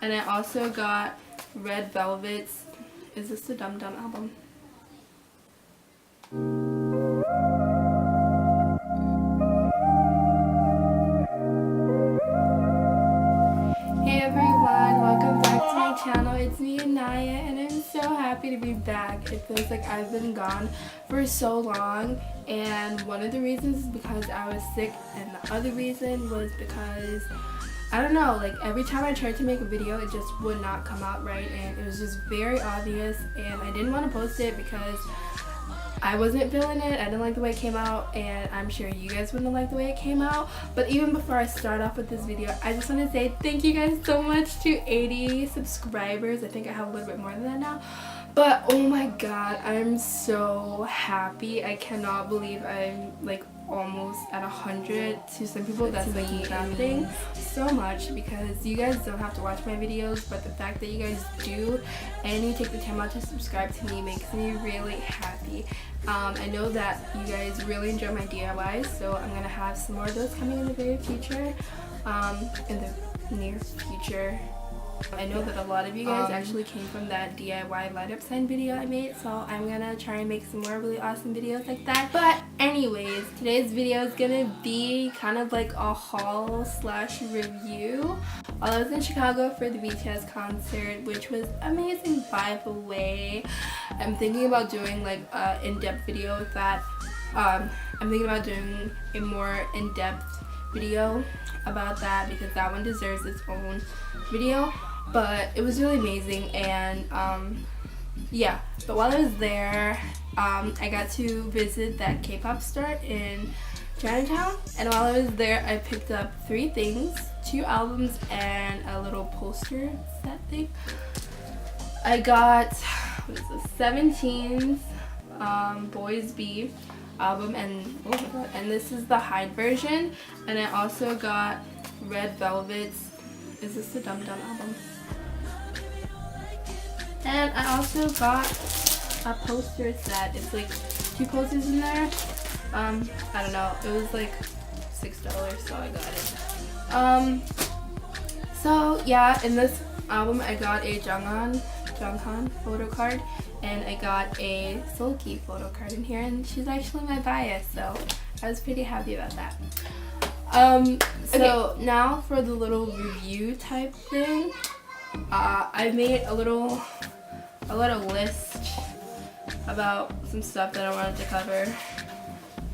And I also got Red Velvet's, is this the Dum Dum album? Hey everyone, welcome back to my channel. It's me, Anaya, and I'm so happy to be back. It feels like I've been gone for so long, and one of the reasons is because I was sick, and the other reason was because I don't know, like every time I tried to make a video it just would not come out right, and it was just very obvious, and I didn't want to post it because I wasn't feeling it. I didn't like the way it came out, and I'm sure you guys wouldn't like the way it came out. But even before I start off with this video, I just want to say thank you guys so much to 80 subscribers. I think I have a little bit more than that now. But oh my god, I'm so happy. I cannot believe I'm like almost at 100. To some people that's like nothing so much, because you guys don't have to watch my videos, but the fact that you guys do and you take the time out to subscribe to me makes me really happy. I know that you guys really enjoy my DIYs, so I'm gonna have some more of those coming in the very future, in the near future. I know that a lot of you guys actually came from that DIY light up sign video I made, so I'm gonna try and make some more really awesome videos like that. But anyways, today's video is gonna be kind of like a haul slash review. While I was in Chicago for the BTS concert, which was amazing by the way, I'm thinking about doing like an in-depth video with that. I'm thinking about doing a more in-depth video about that because that one deserves its own video. But it was really amazing, and yeah. But while I was there, I got to visit that K-pop store in Chinatown, and while I was there I picked up 3 things, 2 albums and a little poster set thing. I got, what is this, 17's Boys B album, and oh my god, and this is the hide version. And I also got Red Velvet's, is this the Dum Dum album? And I also got a poster set. It's like 2 posters in there. I don't know, it was like $6, so I got it. So yeah, in this album I got a Jonghan photo card, and I got a Sulky photo card in here, and she's actually my bias, so I was pretty happy about that. So now for the little review type thing, I made a little list about some stuff that I wanted to cover.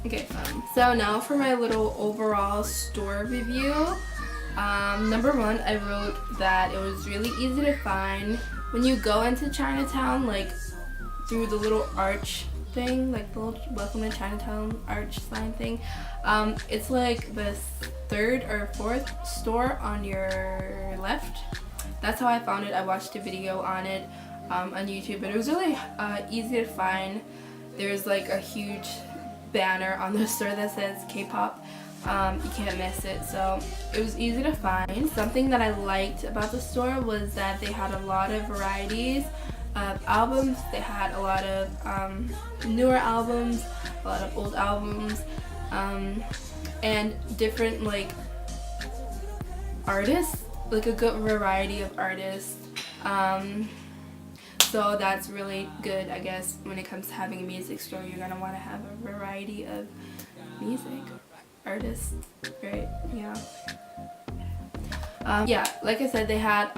Okay, so now for my little overall store review. Number 1, I wrote that it was really easy to find when you go into Chinatown, like through the little arch thing, like the little welcome to Chinatown arch sign thing. It's like the 3rd or 4th store on your left. That's how I found it. I watched a video on it on YouTube, but it was really easy to find. There's like a huge banner on the store that says K-pop. You can't miss it, so it was easy to find. Something that I liked about the store was that they had a lot of varieties of albums. They had a lot of newer albums, a lot of old albums, and different like artists, like a good variety of artists. So that's really good, I guess. When it comes to having a music store, you're gonna want to have a variety of music artists, right? Yeah. Yeah, like I said, they had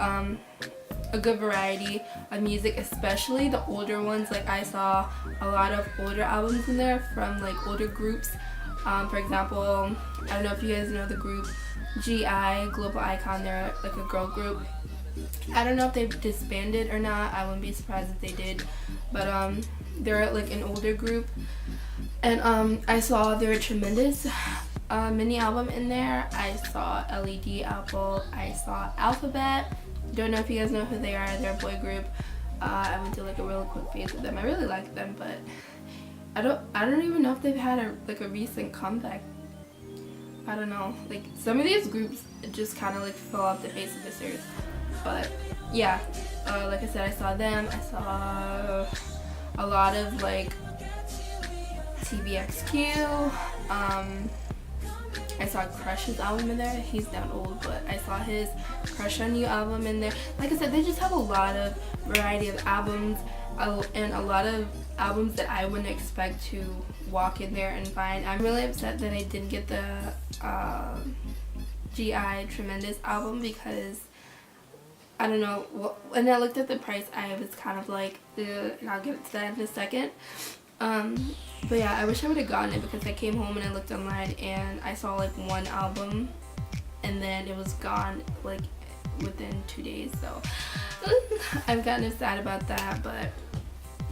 a good variety of music, especially the older ones. Like I saw a lot of older albums in there from like older groups. For example, I don't know if you guys know the group GI, Global Icon. They're like a girl group. I don't know if they've disbanded or not. I wouldn't be surprised if they did. But they're like an older group. And I saw their Tremendous mini album in there. I saw LED Apple. I saw Alphabet. Don't know if you guys know who they are. They're a boy group. I went to like a really quick phase with them. I really like them, but I don't even know if they've had a recent comeback. I don't know. Like some of these groups just kind of like fell off the face of this earth. But yeah, like I said, I saw them. I saw a lot of like TVXQ. I saw Crush's album in there. He's not old, but I saw his Crush on You album in there. Like I said, they just have a lot of variety of albums, and a lot of albums that I wouldn't expect to walk in there and find. I'm really upset that I didn't get the GI Tremendous album because I don't know. When I looked at the price, I was kind of like, ugh, and I'll get to that in a second. But yeah, I wish I would have gotten it because I came home and I looked online and I saw like one album and then it was gone like within 2 days. So I'm kind of sad about that, but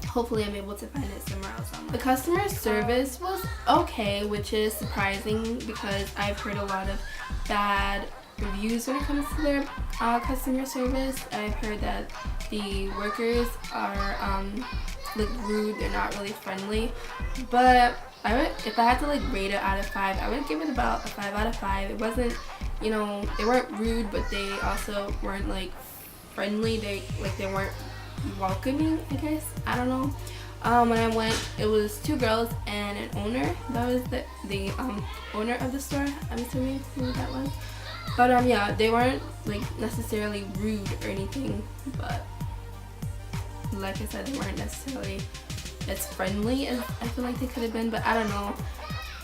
hopefully I'm able to find it somewhere else online. The customer service was okay, which is surprising because I've heard a lot of bad reviews when it comes to their customer service. I've heard that the workers are like rude, they're not really friendly, but if I had to like rate it out of 5, I would give it about a 5 out of 5. It wasn't, you know, they weren't rude, but they also weren't like friendly. They weren't welcoming, I guess. I don't know. When I went, it was 2 girls and an owner. That was the owner of the store, I'm assuming who that was. But yeah, they weren't like necessarily rude or anything, but like I said, they weren't necessarily as friendly as I feel like they could have been, but I don't know.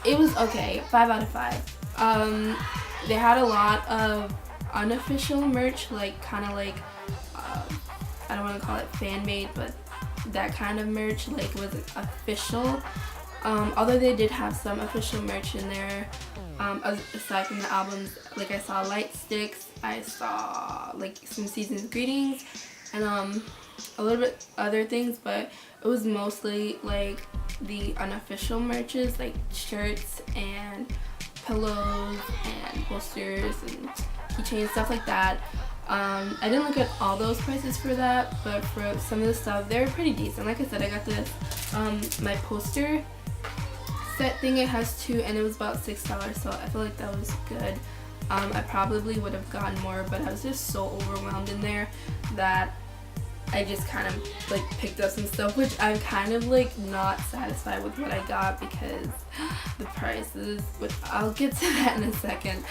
It was okay. 5 out of 5. They had a lot of unofficial merch, like kind of like I don't want to call it fan made, but that kind of merch, like was official. Although they did have some official merch in there, aside from the albums. Like I saw light sticks, I saw like some Season's Greetings, and a little bit other things, but it was mostly like the unofficial merches, like shirts and pillows and posters and keychains, stuff like that. I didn't look at all those prices for that, but for some of the stuff, they were pretty decent. Like I said, I got this my poster set thing. It has 2 and it was about $6, so I feel like that was good. I probably would have gotten more, but I was just so overwhelmed in there that I just kind of like picked up some stuff, which I'm kind of like not satisfied with what I got because the prices, which I'll get to that in a second.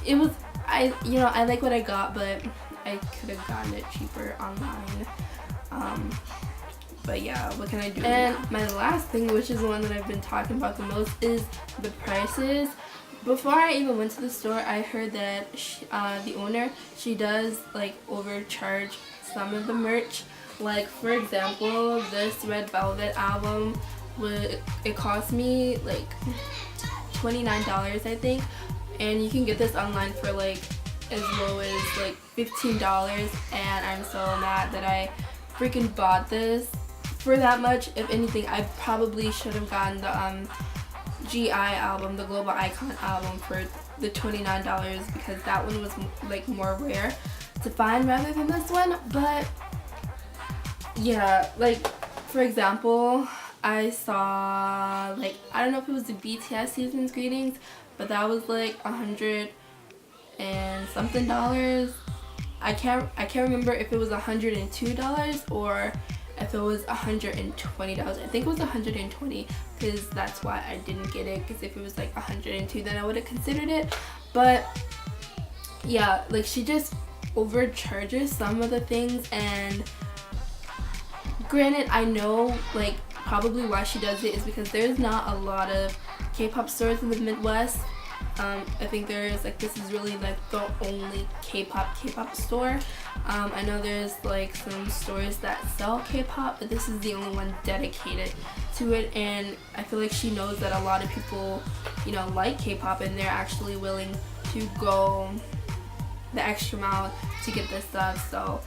It was, I like what I got, but I could have gotten it cheaper online. But yeah, what can I do? And my last thing, which is the one that I've been talking about the most, is the prices. Before I even went to the store, I heard that the owner, she does like overcharge some of the merch. Like for example, this Red Velvet album, it cost me like $29, I think, and you can get this online for like as low as like $15, and I'm so mad that I freaking bought this for that much. If anything, I probably should have gotten the GI album, the Global Icon album, for the $29 because that one was like more rare to find rather than this one. But yeah, like for example, I saw like, I don't know if it was the BTS Season's Greetings, but that was like $100 and something. I can't remember if it was $102 or if it was $120. I think it was $120 because that's why I didn't get it, because if it was like $102 then I would have considered it. But yeah, like she just overcharges some of the things, and granted, I know like probably why she does it is because there's not a lot of K-pop stores in the Midwest. I think there's like, this is really like the only K-pop store. I know there's like some stores that sell K-pop, but this is the only one dedicated to it, and I feel like she knows that a lot of people, you know, like K-pop, and they're actually willing to go the extra mile to get this stuff. So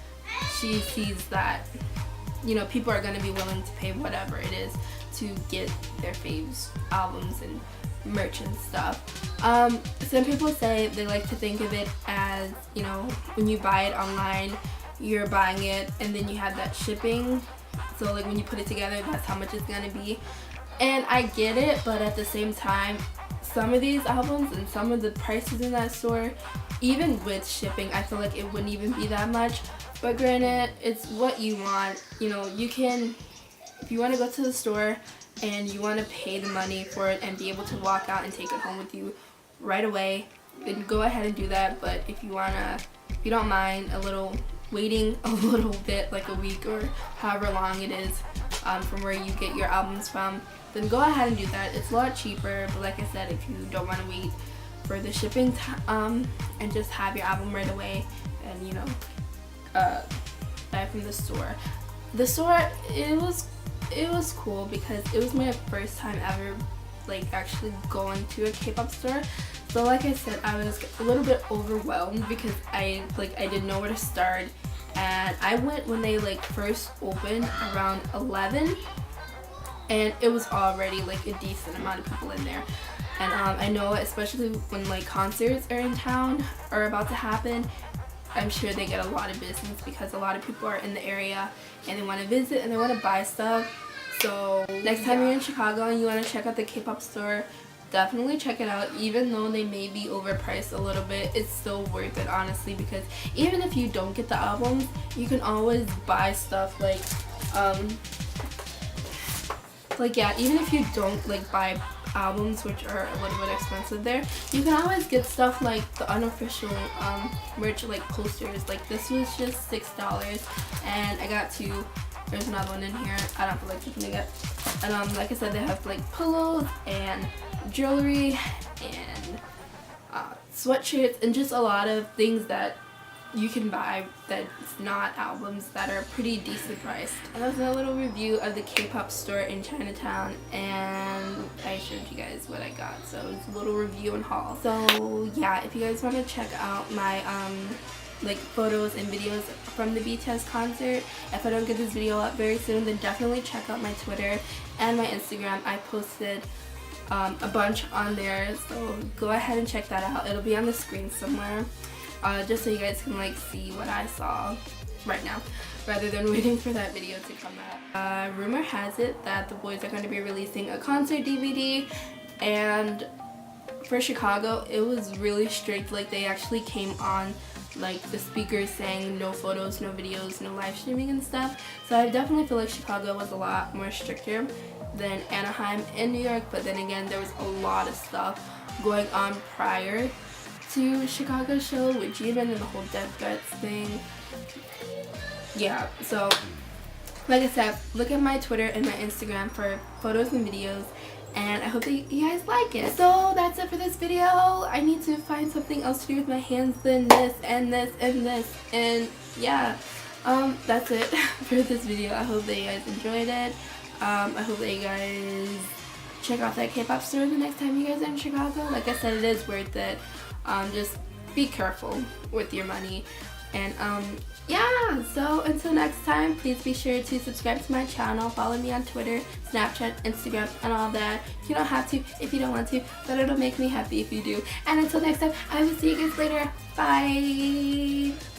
she sees that, you know, people are going to be willing to pay whatever it is to get their faves albums and merch and stuff. Some people say they like to think of it as, you know, when you buy it online, you're buying it and then you have that shipping. So like when you put it together, that's how much it's gonna be. And I get it, but at the same time, some of these albums and some of the prices in that store, even with shipping, I feel like it wouldn't even be that much. But granted, it's what you want. You know, you can, if you want to go to the store and you want to pay the money for it and be able to walk out and take it home with you, right away, then go ahead and do that. But if you don't mind waiting a little bit, like a week or however long it is from where you get your albums from, then go ahead and do that. It's a lot cheaper. But like I said, if you don't want to wait for the shipping and just have your album right away and, you know, buy from the store. The store, it was cool because it was my first time ever like actually going to a K-pop store. So like I said, I was a little bit overwhelmed because I didn't know where to start. And I went when they like first opened around 11, and it was already like a decent amount of people in there. And I know, especially when like concerts are in town or about to happen, I'm sure they get a lot of business because a lot of people are in the area and they want to visit and they want to buy stuff. So next time you're in Chicago and you want to check out the K-pop store, definitely check it out. Even though they may be overpriced a little bit, it's still worth it, honestly, because even if you don't get the albums, you can always buy stuff even if you don't like buy albums, which are a little bit expensive there, you can always get stuff like the unofficial merch, like posters. Like this was just $6 and I got two. There's another one in here. I don't feel like keeping it. And like I said, they have like pillows and jewelry and sweatshirts and just a lot of things that you can buy that's not albums that are pretty decent priced. And that was a little review of the K-pop store in Chinatown, and I showed you guys what I got. So it's a little review and haul. So yeah, if you guys want to check out my like photos and videos from the BTS concert, if I don't get this video up very soon, then definitely check out my Twitter and my Instagram. I posted a bunch on there, so go ahead and check that out. It'll be on the screen somewhere, just so you guys can like see what I saw right now rather than waiting for that video to come out. Rumor has it that the boys are going to be releasing a concert DVD, and for Chicago it was really strict. Like they actually came on like the speakers saying no photos, no videos, no live streaming and stuff. So I definitely feel like Chicago was a lot more stricter than Anaheim and New York. But then again, there was a lot of stuff going on prior to Chicago's show with Jimin and the whole Death Threats thing. Yeah, so like I said, look at my Twitter and my Instagram for photos and videos, and I hope that you guys like it. So that's it for this video. I need to find something else to do with my hands than this and this and this, and yeah, that's it for this video. I hope that you guys enjoyed it. I hope that you guys check out that K-pop store the next time you guys are in Chicago. Like I said, it is worth it. Just be careful with your money. And yeah, so until next time, please be sure to subscribe to my channel, follow me on Twitter, Snapchat, Instagram, and all that. You don't have to if you don't want to, but it'll make me happy if you do. And until next time, I will see you guys later. Bye!